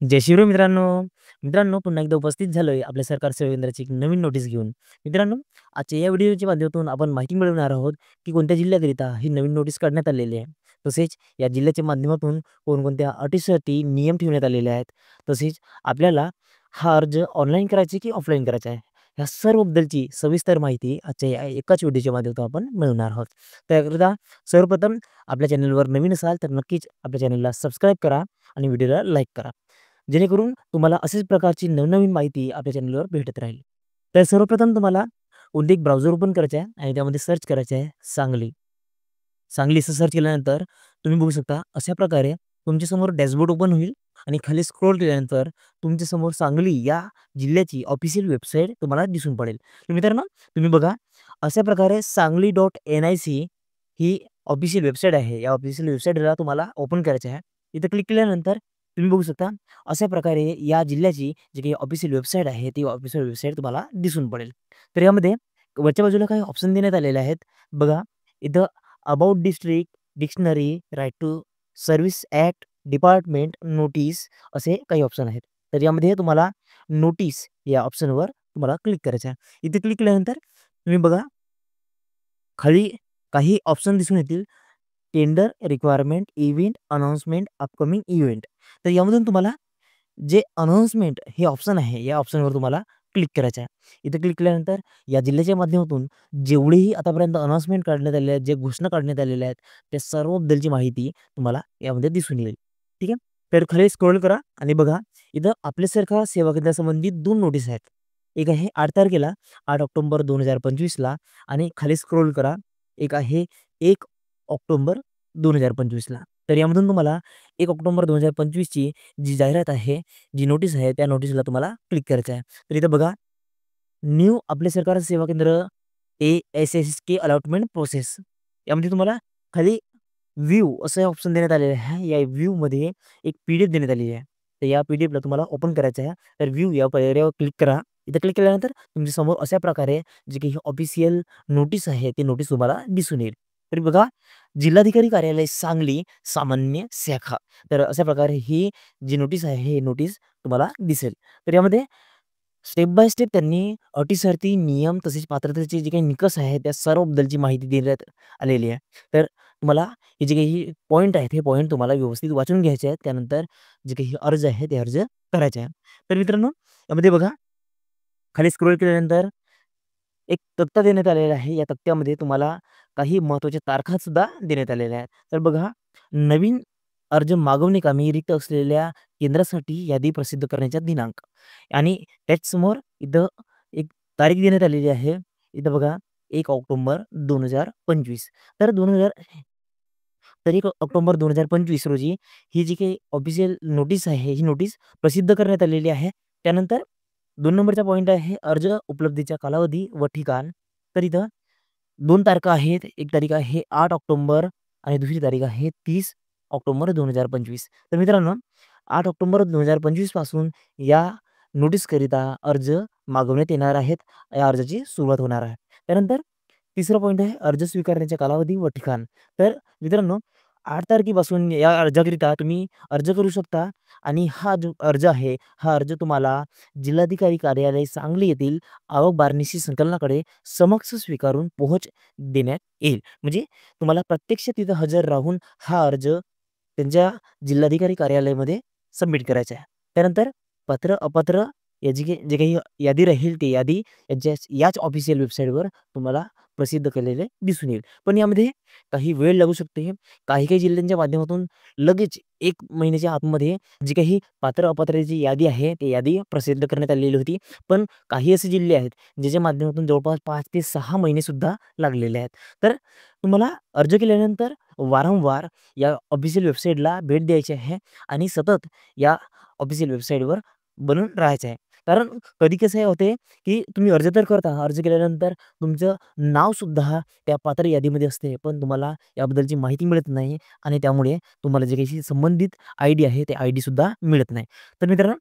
जय शिवराय मित्रांनो. मित्रांनो, पुन्हा एकदा उपस्थित झालोय आपल्या सरकार सेवा केंद्राची एक नवीन नोटीस घेऊन. मित्रांनो, आजच्या या व्हिडिओच्या माध्यमातून आपण माहिती मिळवणार आहोत, की कोणत्या जिल्ह्याकरिता ही नवीन नोटीस काढण्यात आलेली आहे. तसेच या जिल्ह्याच्या माध्यमातून कोणकोणत्या अटीशर्ती, नियम ठेवण्यात आलेले आहेत. तसेच आपल्याला हा अर्ज ऑनलाईन करायचा की ऑफलाईन करायचा आहे, ह्या सर्वबद्दलची सविस्तर माहिती आजच्या या एकाच व्हिडिओच्या माध्यमातून आपण मिळवणार आहोत. त्याकरिता सर्वप्रथम आपल्या चॅनलवर नवीन असाल तर नक्कीच आपल्या चॅनलला सबस्क्राईब करा आणि व्हिडिओला लाईक करा. जेणेकरून तुम्हाला अशाच प्रकारची नवनवीन माहिती आपल्या चॅनलवर भेटत राहील. तर सर्वप्रथम तुम्हाला कोणते एक ब्राउझर ओपन करायचं आहे आणि त्यामध्ये सर्च करायचं आहे सांगली. सांगली असं सर्च केल्यानंतर तुम्ही बघू शकता अशा प्रकारे तुमच्यासमोर डॅशबोर्ड ओपन होईल आणि खाली स्क्रोल केल्यानंतर तुमच्यासमोर सांगली या जिल्ह्याची ऑफिशियल वेबसाईट तुम्हाला दिसून पडेल. तर मित्रांनो, तुम्ही बघा अशा प्रकारे सांगली.nic ही ऑफिशियल वेबसाईट आहे. या ऑफिशियल वेबसाईटला तुम्हाला ओपन करायचं आहे. इथं क्लिक केल्यानंतर तुम्ही बघू शकता अशा प्रकारे या जिल्ह्याची जी काही ऑफिशियल वेबसाईट आहे ती ऑफिशियल वेबसाईट तुम्हाला दिसून पडेल. तर यामध्ये वरच्या बाजूला काही ऑप्शन देण्यात आलेले आहेत. बघा इथं about district, dictionary, right to service act, department, notice असे काही ऑप्शन आहेत. तर यामध्ये तुम्हाला नोटीस या ऑप्शनवर तुम्हाला क्लिक करायचं आहे. इथे क्लिक केल्यानंतर तुम्ही बघा खाली काही ऑप्शन दिसून येतील. Tender, requirement, event, announcement, upcoming event. तर यामधून तुम्हाला जे अनाउन्समेंट हे ऑप्शन आहे, या ऑप्शनवर तुम्हाला क्लिक करायचं आहे. इथे क्लिक केल्यानंतर या जिल्ह्याच्या माध्यमातून जेवढेही आतापर्यंत अनाउन्समेंट काढण्यात आलेले आहेत, जे घोषणा काढण्यात आलेल्या आहेत, त्या सर्वबद्दलची माहिती तुम्हाला यामध्ये दिसून येईल. ठीक आहे. तर खाली स्क्रोल करा आणि बघा इथं आपल्यासारखा सेवा केंद्रासंबंधित 2 नोटीस आहेत. एक आहे 8 तारखेला 8 ऑक्टोबर 2025ला आणि खाली स्क्रोल करा. एक आहे 1 ऑक्टोबर 2025ला. तर यामधून तुम्हाला 1 ऑक्टोबर 2025 ची जी जाहिरात आहे, जी नोटीस आहे, त्या नोटीसला तुम्हाला क्लिक करायचं आहे. तर इथं बघा न्यू आपले सरकार सेवा केंद्र ASSK अलॉटमेंट प्रोसेस. यामध्ये तुम्हाला खाली व्ह्यू असं ऑप्शन देण्यात आलेलं आहे. या व्ह्यूमध्ये एक PDF देण्यात आलेली आहे. तर या PDFला तुम्हाला ओपन करायचं आहे. तर व्ह्यू या पर्यायावर क्लिक करा. इथं क्लिक केल्यानंतर तुमच्यासमोर अशा प्रकारे जी काही ऑफिशियल नोटीस आहे, ती नोटीस तुम्हाला दिसून येईल. तर बघा जिल्हाधिकारी कार्यालय सांगली सामान्य शाखा. तर अशा प्रकारे ही जी नोटीस आहे, ही नोटीस तुम्हाला दिसेल. तर यामध्ये स्टेप बाय स्टेप त्यांनी अटी, शर्ती, नियम तसेच पात्रतेचे जे काही निकष आहेत, त्या सर्वबद्दलची माहिती देण्यात आलेली आहे. तर तुम्हाला हे जे काही पॉइंट आहेत, हे पॉइंट तुम्हाला व्यवस्थित वाचून घ्यायचे आहेत. त्यानंतर जे काही अर्ज आहे, ते अर्ज करायचे आहे. तर मित्रांनो, यामध्ये बघा खाली स्क्रोल केल्यानंतर एक तक्ता देण्यात आलेला आहे. या तक्त्यामध्ये तुम्हाला काही महत्त्वाच्या तारखासुद्धा देण्यात आलेल्या आहेत. तर बघा नवीन अर्ज मागवणे कामी रिक्त असलेल्या केंद्रासाठी यादी प्रसिद्ध करण्याचा दिनांक आणि त्याचसमोर इथं एक तारीख देण्यात आलेली आहे. इथं बघा 1 ऑक्टोबर 2025. तर 2000 तर 1 ऑक्टोबर 2025 रोजी ही जी काही ऑफिशियल नोटीस आहे, ही नोटीस प्रसिद्ध करण्यात आलेली आहे. त्यानंतर 2 नंबरचा पॉइंट आहे अर्ज उपलब्धीचा कालावधी व ठिकाण. तर इथं 2 तारखा आहेत. एक तारीख आहे 8 ऑक्टोबर आणि दुसरी तारीख आहे 30 ऑक्टोबर 2025. तर मित्रांनो 8 ऑक्टोबर 2025 पासून या नोटीसकरिता अर्ज मागवण्यात येणार आहेत. या अर्जाची सुरुवात होणार आहे. त्यानंतर तिसरा पॉइंट आहे अर्ज स्वीकारण्याचा कालावधी व ठिकाण. तर मित्रांनो 8 तारखेपासून या अर्जाकरिता तुम्ही अर्ज करू शकता आणि हा जो अर्ज आहे, हा अर्ज तुम्हाला जिल्हाधिकारी कार्यालय सांगली येथील आवक बारनीशी संकलनाकडे समक्ष स्वीकारून पोहोच देण्यात येईल. म्हणजे तुम्हाला प्रत्यक्ष तिथं हजर राहून हा अर्ज त्यांच्या जिल्हाधिकारी कार्यालयामध्ये सबमिट करायचा आहे. त्यानंतर पत्र, अपात्र याची जे काही यादी राहील, ती यादी याच ऑफिशियल वेबसाईटवर तुम्हाला प्रसिद्ध केलेले दिसून येईल. पण यामध्ये काही वेळ लागू शकते. काही-काही जिल्ह्यांच्या माध्यमातून लगेच 1 महिन्याच्या आतमध्ये जी काही पात्र अपात्रची यादी आहे, ती यादी प्रसिद्ध करण्यात आलेली होती. पण काही असे जिल्हे आहेत, ज्याच्या माध्यमातून जवळपास 5 ते 6 महिनेसुद्धा लागलेले आहेत. तर तुम्हाला अर्ज केल्यानंतर वारंवार या ऑफिशियल वेबसाईटला भेट द्यायची आहे आणि सतत या ऑफिशियल वेबसाईटवर बनून राहायचं आहे. कारण कधी कसं होते, की तुम्ही अर्ज तर करता, अर्ज केल्यानंतर तुमचं नावसुद्धा त्या पात्र यादीमध्ये असते, पण तुम्हाला याबद्दलची माहिती मिळत नाही आणि त्यामुळे तुम्हाला जे काही संबंधित आय-डी आहे, ते आय-डीसुद्धा मिळत नाही. तर मित्रांनो,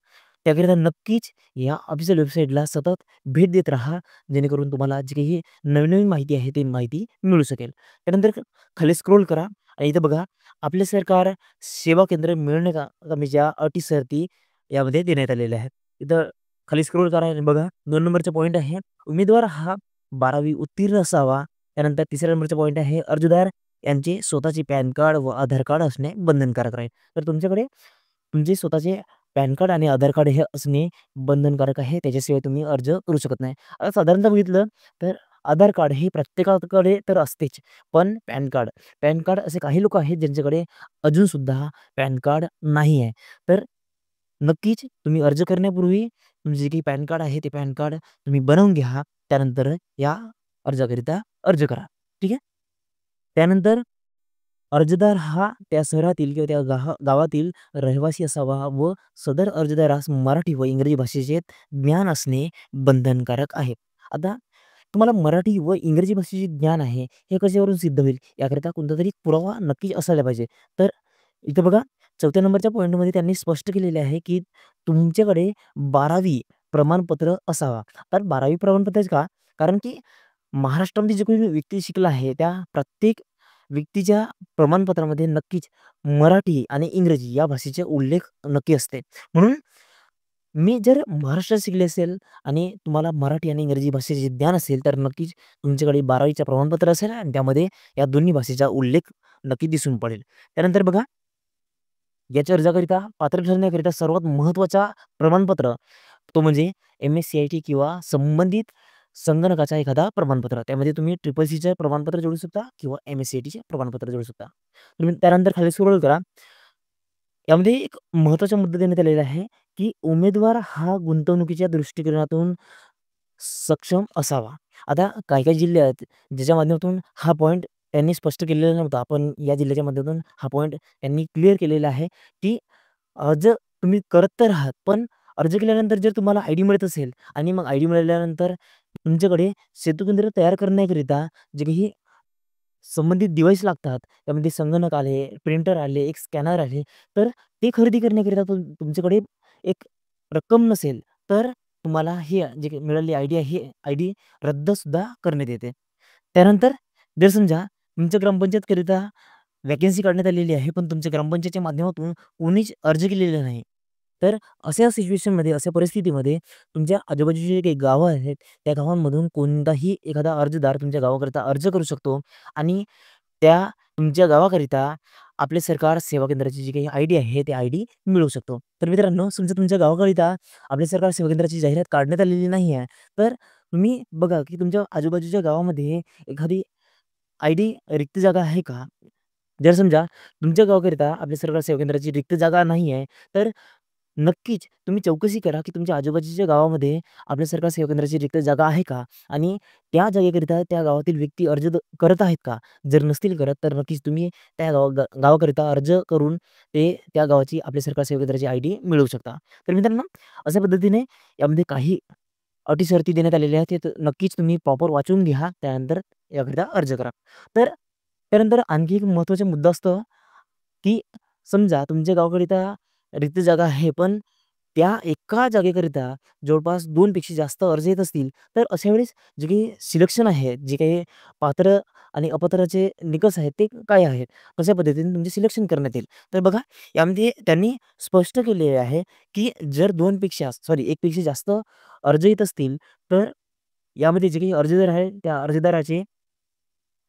त्याकरिता नक्कीच या ऑफिशियल वेबसाईटला सतत भेट देत राहा, जेणेकरून तुम्हाला जी काही नवीन-नवीन माहिती आहे, ती माहिती मिळू शकेल. त्यानंतर खाली स्क्रोल करा आणि इथं बघा, आपले सरकार सेवा केंद्र मिळणे कामीच्या अटी, शर्ती यामध्ये देण्यात आलेले आहेत. इथं खाली स्क्रोल करा आणि बघा 2 नंबरचा पॉइंट आहे, उमेदवार हा 12वी उत्तीर्ण असावा. त्यानंतर तिसऱ्या नंबरचा पॉइंट आहे, अर्जदार यांचे स्वतःचे पॅन कार्ड व आधार कार्ड असणे बंधनकारक राहील. तर तुमच्याकडे तुमचे स्वतःचे पॅन कार्ड आणि आधार कार्ड हे असणे बंधनकारक आहे. त्याच्याशिवाय तुम्ही अर्ज करू शकत नाही. आता साधारणतः बघितलं तर आधार कार्ड हे प्रत्येकाकडे तर असतेच. पण पॅन कार्ड असे काही लोक आहेत ज्यांच्याकडे अजूनसुद्धा पॅन कार्ड नाही आहे. तर नक्कीच तुम्ही अर्ज करण्यापूर्वी तुमचे जे काही पॅन कार्ड आहे, ते पॅन कार्ड तुम्ही बनवून घ्या. त्यानंतर या अर्जाकरिता अर्ज करा. ठीक आहे. त्यानंतर अर्जदार हा त्या शहरातील किंवा त्या गावातील रहिवासी असावा व सदर अर्जदारास मराठी व इंग्रजी भाषेचे ज्ञान असणे बंधनकारक आहे. आता तुम्हाला मराठी व इंग्रजी भाषेचे ज्ञान आहे, हे कशावरून सिद्ध होईल? याकरिता कोणतातरी पुरावा नक्कीच असायला पाहिजे. तर इथं बघा 4थ्या नंबरच्या पॉइंटमध्ये त्यांनी स्पष्ट केलेले आहे, की तुमच्याकडे 12वी प्रमाणपत्र असावा. तर 12वी प्रमाणपत्रच का? कारण की महाराष्ट्रामध्ये जो काही व्यक्ती शिकला आहे, त्या प्रत्येक व्यक्तीच्या प्रमाणपत्रामध्ये नक्कीच मराठी आणि इंग्रजी या भाषेचे उल्लेख नक्की असते. म्हणून मी जर महाराष्ट्रात शिकले असेल आणि तुम्हाला मराठी आणि इंग्रजी भाषेचे ज्ञान असेल, तर नक्कीच तुमच्याकडे 12वीचं प्रमाणपत्र असेल आणि त्यामध्ये या दोन्ही भाषेचा उल्लेख नक्की दिसून पडेल. त्यानंतर बघा, याच्या अर्जाकरिता पात्र ठरण्याकरिता सर्वात महत्त्वाचा प्रमाणपत्र तो म्हणजे एम-एस-सी-आय-टी किंवा संबंधित संगणकाचा एखादा प्रमाणपत्र. त्यामध्ये तुम्ही ट्रिपल-सीचं प्रमाणपत्र जोडू शकता किंवा एम-एस-सी-आय-टीचे प्रमाणपत्र जोडू शकता. तुम्ही त्यानंतर खाली स्क्रोल करा. यामध्ये एक महत्त्वाचा मुद्दा देण्यात आलेला आहे, की उमेदवार हा गुंतवणुकीच्या दृष्टिकोनातून सक्षम असावा. आता काही-काही जिल्हे आहेत, ज्याच्या माध्यमातून हा पॉइंट त्यांनी स्पष्ट केलेला नव्हता. पण या जिल्ह्याच्या माध्यमातून हा पॉइंट त्यांनी क्लिअर केलेला आहे, की अर्ज तुम्ही करत तर आहात, पण अर्ज केल्यानंतर जर तुम्हाला आय-डी मिळत असेल आणि मग आय-डी मिळाल्यानंतर तुमच्याकडे सेतू केंद्र तयार करण्याकरिता जे काही संबंधित डिव्हाइस लागतात. त्यामध्ये संगणक आले, प्रिंटर आले, एक स्कॅनर आले. तर ते खरेदी करण्याकरिता तुमच्याकडे एक रक्कम नसेल, तर तुम्हाला ही जी काही मिळालेली आयडी आहे, ही आयडी रद्दसुद्धा करण्यात येते. त्यानंतर जर समजा तुमच्या ग्रामपंचायतकरिता व्हॅकन्सी काढण्यात आलेली आहे, पण तुमच्या ग्रामपंचायतच्या माध्यमातून कोणीच अर्ज केलेला नाही. तर अशा सिच्युएशनमध्ये, अशा परिस्थितीमध्ये तुमच्या आजूबाजूची जी काही गावं आहेत, त्या गावांमधून कोणताही एखादा अर्जदार तुमच्या गावाकरिता अर्ज करू शकतो आणि त्या तुमच्या गावाकरिता आपले सरकार सेवा केंद्राची जी काही आयडी आहे, ती आयडी मिळवू शकतो. तर मित्रांनो, समजा तुमच्या गावाकरिता आपले सरकार सेवा केंद्राची जाहिरात काढण्यात आलेली नाही आहे, तर तुम्ही बघा, की तुमच्या आजूबाजूच्या गावामध्ये एखादी आयडी रिक्त जागा आहे का? जर समजा तुमच्या गावाकरिता आपल्या सरकार सेवा केंद्राची रिक्त जागा नाही आहे, तर नक्कीच तुम्ही चौकशी करा, की तुमच्या आजूबाजूच्या गावामध्ये आपल्या सरकार सेवा केंद्राची रिक्त जागा आहे का? आणि त्या जागेकरिता त्या गावातील व्यक्ती अर्ज करत आहेत का? जर नसतील करत, तर नक्कीच तुम्ही त्या गावाकरिता अर्ज करून ते त्या गावाची आपल्या सरकार सेवा केंद्राची आयडी मिळवू शकता. तर मित्रांनो, अशा पद्धतीने यामध्ये काही अटी शर्ती देण्यात आलेल्या आहेत. ते नक्कीच तुम्ही प्रॉपर वाचून घ्या. त्यानंतर याकरिता अर्ज करा. तर त्यानंतर आणखी एक महत्त्वाचा मुद्दा असतो, की समजा तुमच्या गावाकरिता रिक्त जागा आहे, पण त्या एका जागेकरिता जवळपास 2 पेक्षा जास्त अर्ज येत असतील, तर अशा वेळेस जे काही सिलेक्शन आहे, जे काही पात्र आणि अपात्राचे निकष आहेत, ते काय आहेत? कशा पद्धतीने तुमचे सिलेक्शन करण्यात येईल? तर बघा, यामध्ये त्यांनी स्पष्ट केलेले आहे, की जर 2 पेक्षा 1 पेक्षा जास्त अर्ज येत असतील, तर यामध्ये जे काही अर्जदार आहे, त्या अर्जदाराचे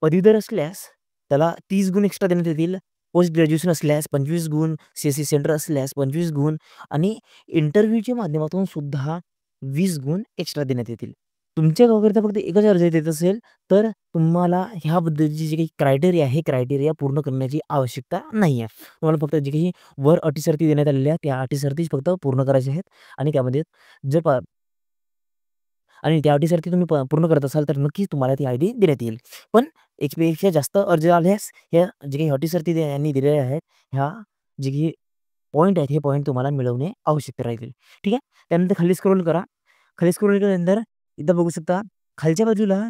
पदवीधर असल्यास त्याला 30 गुण एक्स्ट्रा देण्यात येतील. पोस्ट ग्रॅज्युएशन असल्यास 25 गुण, सी-एस-सी सेंटर असल्यास 25 गुण आणि इंटरव्ह्यूच्या माध्यमातून सुद्धा 20 गुण एक्स्ट्रा देण्यात येतील. तुमच्या गावाकरिता फक्त एकच अर्ज येत असेल, तर तुम्हाला ह्या पद्धतीची जी काही क्रायटेरिया आहे, क्रायटेरिया पूर्ण करण्याची आवश्यकता नाही आहे. तुम्हाला फक्त जे काही वर अटी देण्यात आलेल्या आहेत, त्या अटी फक्त पूर्ण करायच्या आहेत आणि त्यामध्ये जर आणि त्या अटीसाठी तुम्ही पूर्ण करत असाल, तर नक्कीच तुम्हाला ती आयडी देण्यात येईल. पण याच्यापेक्षा जास्त अर्ज आल्यास ह्या जे काही अटी यांनी दिलेल्या आहेत, ह्या जे काही पॉइंट आहेत, हे पॉइंट तुम्हाला मिळवणे आवश्यक राहील. ठीक आहे. त्यानंतर खाली स्क्रोल करा. खाली स्क्रोल केल्यानंतर इथं बघू शकता खालच्या बाजूला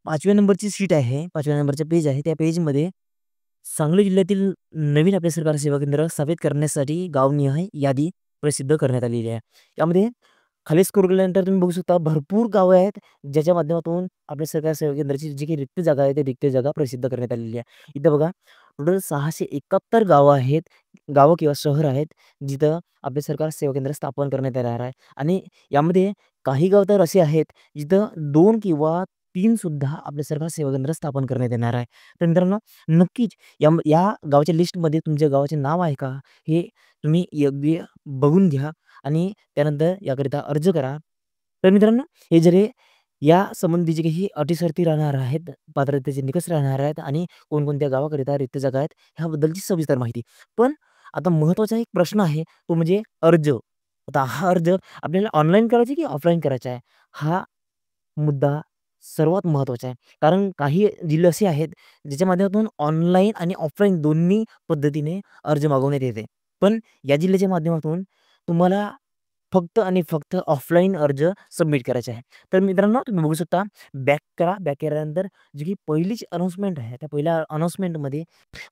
5व्या नंबरची शीट आहे, 5व्या नंबरचा पेज आहे. त्या पेजमध्ये सांगली जिल्ह्यातील नवीन आपले सरकारी सेवा केंद्र स्थापित करण्यासाठी गावनिहाय यादी प्रसिद्ध करण्यात आलेली आहे. यामध्ये खाली स्क्रोल केल्यानंतर तुम्ही बघू शकता भरपूर गावं आहेत, ज्याच्या माध्यमातून आपल्या सरकार सेवा केंद्राची जी काही रिक्त जागा आहे, ती रिक्त जागा प्रसिद्ध करण्यात आलेली आहे. इथं बघा टोटल 671 गावं आहेत, गावं किंवा शहर आहेत, जिथं आपले सरकार सेवा केंद्र स्थापन करण्यात येणार आहे. आणि यामध्ये काही गाव तर असे आहेत, जिथं 2 किंवा 3 सुद्धा आपले सरकार सेवा केंद्र स्थापन करण्यात येणार आहे. तर मित्रांनो, नक्कीच या गावाच्या लिस्टमध्ये तुमच्या गावाचे नाव आहे का? हे तुम्ही योग्य बघून घ्या आणि त्यानंतर याकरिता अर्ज करा. तर मित्रांनो, हे जरी या संबंधीचे काही अटी-शर्ती राहणार आहेत, पात्रतेचे निकष राहणार आहेत आणि कोणकोणत्या गावाकरिता रिक्त जागा आहेत, ह्याबद्दलची सविस्तर माहिती. पण आता महत्त्वाचा एक प्रश्न आहे, तो म्हणजे अर्ज. आता हा अर्ज आपल्याला ऑनलाईन करायचा की ऑफलाईन करायचा आहे? हा मुद्दा सर्वात महत्त्वाचा आहे. कारण काही जिल्हे असे आहेत, ज्याच्या माध्यमातून ऑनलाईन आणि ऑफलाईन दोन्ही पद्धतीने अर्ज मागवण्यात येते. पण या जिल्ह्याच्या माध्यमातून तुम्हाला फक्त आणि फक्त ऑफलाईन अर्ज सबमिट करायचा आहे. तर मित्रांनो, तुम्ही बघू शकता बॅक करा. बॅक केल्यानंतर जी काही पहिलीच अनाउन्समेंट आहे, त्या पहिल्या अनाउन्समेंटमध्ये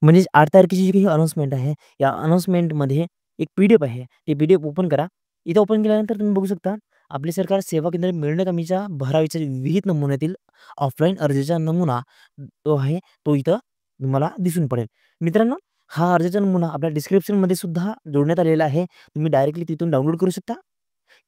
म्हणजेच 8 तारखेची जी काही अनाउन्समेंट आहे, या अनाउन्समेंटमध्ये एक पी-डी-एफ आहे. ती पी-डी-एफ ओपन करा. इथं ओपन केल्यानंतर तुम्ही बघू शकता आपले सरकार सेवा केंद्र मिळणे कमीच्या भरावीच्या विहित नमुन्यातील ऑफलाईन अर्जाचा नमुना तो आहे, तो इथं तुम्हाला दिसून पडेल. मित्रांनो, हा अर्जाचा नमुना आपल्या डिस्क्रिप्शनमध्ये सुद्धा जोडण्यात आलेला आहे. तुम्ही डायरेक्टली तिथून डाउनलोड करू शकता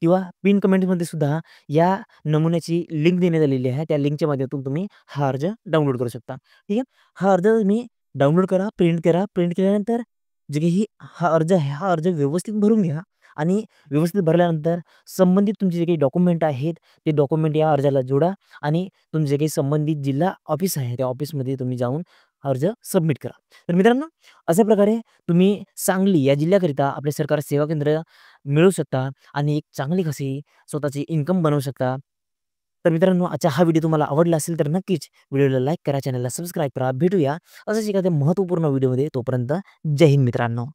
किंवा पिन कमेंटमध्ये सुद्धा या नमुन्याची लिंक देण्यात आलेली आहे. त्या लिंकच्या माध्यमातून तुम्ही हा अर्ज डाउनलोड करू शकता. ठीक आहे. हा अर्ज तुम्ही डाउनलोड करा, प्रिंट करा. प्रिंट केल्यानंतर जे काही हा अर्ज आहे, हा अर्ज व्यवस्थित भरून घ्या आणि व्यवस्थित भरल्यानंतर संबंधित तुमचे जे काही डॉक्युमेंट आहेत, ते डॉक्युमेंट या अर्जाला जोडा आणि तुमचे जे काही संबंधित जिल्हा ऑफिस आहे, त्या ऑफिसमध्ये तुम्ही जाऊन अर्ज सबमिट करा. तर मित्रांनो, अशा प्रकारे तुम्ही सांगली या जिल्ह्याकरिता आपले सरकार सेवा केंद्र मिळवू शकता आणि एक चांगली कशी स्वतःची इन्कम बनवू शकता. तर मित्रांनो, आजचा हा व्हिडिओ तुम्हाला आवडला असेल तर नक्कीच व्हिडिओला लाईक करा, चॅनलला सबस्क्राईब करा. भेटूया अशाच एखाद्या महत्त्वपूर्ण व्हिडिओमध्ये. तोपर्यंत जय हिंद मित्रांनो.